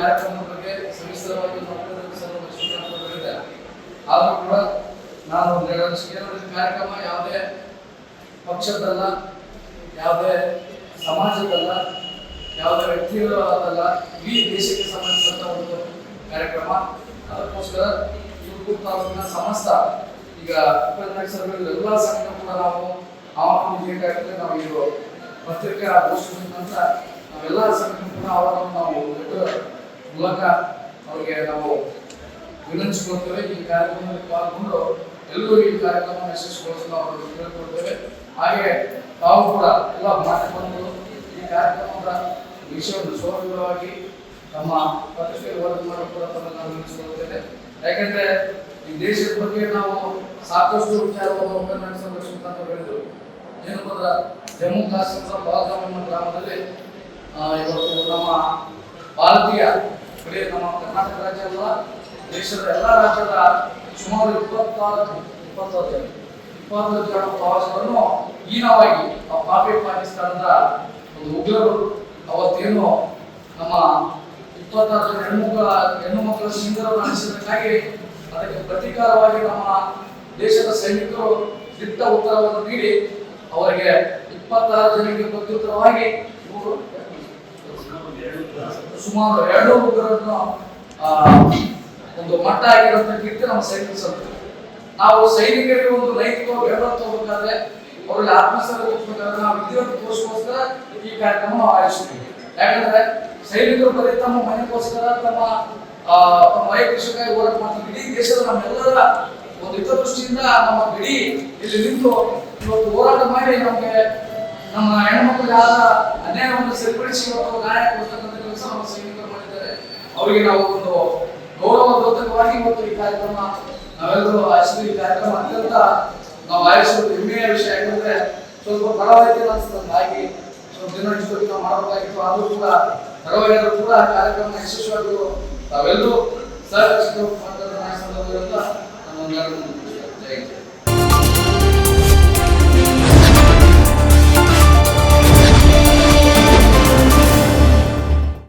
ಕಾರ್ಯಕ್ರಮದ ಬಗ್ಗೆ ಸವಿಸ್ತರವಾಗಿ ಆದರೂ ಕೂಡ ನಾನು ಕಾರ್ಯಕ್ರಮ ಯಾವುದೇ ಪಕ್ಷದಲ್ಲ, ಯಾವುದೇ ಸಮಾಜದಲ್ಲ, ಯಾವುದೇ ವ್ಯಕ್ತಿಗಳಲ್ಲ, ಇಡೀ ದೇಶಕ್ಕೆ ಸಂಬಂಧಿಸಿದಂತ ಒಂದು ಕಾರ್ಯಕ್ರಮ. ಅದಕ್ಕೋಸ್ಕರ ತಾಲೂಕಿನ ಸಮಸ್ತ ಈಗ ಎಲ್ಲ ಸಂಘ ಕೂಡ ನಾವು ಆಹ್ವಾನ ನಾವು ಇದು ಪತ್ರಿಕಾ ಗೋಷ್ಠಿ ನಂತರ ನಾವೆಲ್ಲ ಸಂಘ ಕೂಡ ಅವರನ್ನು ನಾವು ಮೂಲಕ ಅವರಿಗೆ ನಾವು ವಿನಂತಿಸಿಕೊಳ್ತೇವೆ. ಈ ಕಾರ್ಯಕ್ರಮದಲ್ಲಿ ಪಾಲ್ಗೊಂಡು ಎಲ್ಲರೂ ಈ ಕಾರ್ಯಕ್ರಮ ಯಶಸ್ವಿಗೊಳಿಸಲು ನಾವು ಕೇಳಿಕೊಳ್ತೇವೆ. ಹಾಗೆ ತಾವು ಕೂಡ ಎಲ್ಲ ಮಾಧ್ಯಮಗಳು ಈ ಕಾರ್ಯಕ್ರಮದ ವಿಷಯವನ್ನು ಸೋದರವಾಗಿ ನಮ್ಮ ಪತ್ರಿಕೆ ವರದಿ ಮಾಡಲು ಕೂಡ ತಮ್ಮನ್ನು ನಾನು ವಿನಂತಿಸಿಕೊಳ್ಳುತ್ತೇನೆ. ಯಾಕಂದ್ರೆ ಈ ದೇಶದ ಬಗ್ಗೆ ನಾವು ಸಾಕಷ್ಟು ವಿಚಾರವನ್ನು ಉಪನ್ಯಾಸ ಹೇಳಿದ್ರು. ಏನಂದ್ರೆ ಜಮ್ಮು ಕಾಶ್ಮೀರ ಬಾಲ್ಗಾಮ್ ಗ್ರಾಮದಲ್ಲಿ ಇವತ್ತು ನಮ್ಮ ಭಾರತೀಯ ನಮ್ಮ ಕರ್ನಾಟಕ ರಾಜ್ಯ ಅಲ್ಲ, ದೇಶದ ಎಲ್ಲ ರಾಜ್ಯದ ಸುಮಾರು 26 ಜನ ಪ್ರವಾಸಿಗರನ್ನು ಹೀನವಾಗಿ ಆ ಪಾಪಿ ಪಾಕಿಸ್ತಾನದ ಒಂದು ಉಗ್ರರು ಅವತ್ತೇನು ನಮ್ಮ 26 ಜನ ಹೆಣ್ಣು ಮಕ್ಕಳ ಸಿಂಧರವನ್ನು ನಡೆಸಿದ್ದಕ್ಕಾಗಿ ಅದಕ್ಕೆ ಪ್ರತೀಕಾರವಾಗಿ ನಮ್ಮ ದೇಶದ ಸೈನಿಕರು ದಿಟ್ಟ ಉತ್ತರವನ್ನು ನೀಡಿ ಅವರಿಗೆ 26 ಜನರಿಗೆ ಪ್ರತ್ಯುತ್ತರವಾಗಿ ಸುಮಾರು 2 ಉಗ್ರರನ್ನು ಒಂದು ಮಟ್ಟ ಆಗಿರುವಂತ ಕೀರ್ತಿ ನಮ್ಮ ಸೈನಿಕ ಸಂಸ್ಥೆ. ನಾವು ಸೈನಿಕರಿಗೆ ಒಂದು ನೈತಿಕ ಬೆಂಬಲ ತಗೋಬೇಕಾದ್ರೆ ಅವರಲ್ಲಿ ಆತ್ಮಸ್ಥೈರ್ಯ ತೋರಿಸಬೇಕಾದ್ರೆ ನಾವು ವಿದ್ಯಾರ್ಥಿಗೋಸ್ಕರ ಈ ಕಾರ್ಯಕ್ರಮ ನಾವು ಆಯೋಜಿಸ್ತೀವಿ. ಯಾಕಂದ್ರೆ ಸೈನಿಕರು ಬರೀ ತಮ್ಮ ಮನೆಗೋಸ್ಕರ ತಮ್ಮ ವೈಯಕ್ತಿಕ ಹೋರಾಟ ಮಾಡ್ತೀವಿ. ಇಡೀ ದೇಶದ ನಮ್ಮೆಲ್ಲರ ಒಂದು ಹಿತದೃಷ್ಟಿಯಿಂದ ನಮ್ಮ ಗಡಿ ಇಲ್ಲಿ ನಿಂತು ಇವತ್ತು ಹೋರಾಟ ಮಾಡಿ ನಮಗೆ ನಮ್ಮ ಹೆಣ್ಮಕ್ಳಿಗೆ ಆದ ಅನ್ಯಾಯವನ್ನು ಸರಿಪಡಿಸಿ ಇವತ್ತು ನ್ಯಾಯ ಕೊಡ್ತಕ್ಕಂಥ ಕೆಲಸ ನಮ್ಮ ಸೈನಿಕರು ಮಾಡಿದ್ದಾರೆ. ಅವರಿಗೆ ನಾವು ಒಂದು ಗೌರವದೋತಕವಾಗಿ ಇವತ್ತು ಈ ಕಾರ್ಯಕ್ರಮ ನಾವೆಲ್ಲರೂ ಆಯೋಜಿಸಿದ ಈ ಕಾರ್ಯಕ್ರಮ ಅತ್ಯಂತ ನಾವು ಆಯೋಜಿಸುವುದು ಹೆಮ್ಮೆಯ ವಿಷಯ. ಯಾಕಂದ್ರೆ ಸ್ವಲ್ಪ ತಡವಾಯಿತು ಅನಿಸ್ತದೆ, ಹಾಗೆ ಸ್ವಲ್ಪ ದಿನ ನಾವು ಮಾಡಬೇಕಾಗಿತ್ತು. ಆದರೂ ಕೂಡ ತಡವಾಗಿದ್ರು ಕೂಡ ಕಾರ್ಯಕ್ರಮ ಯಶಸ್ವಿಯಾಗಲು ತಾವೆಲ್ಲರೂ ಸಹಕರಿಸಿದ ಸಂದರ್ಭ ನಾನು ಜೈ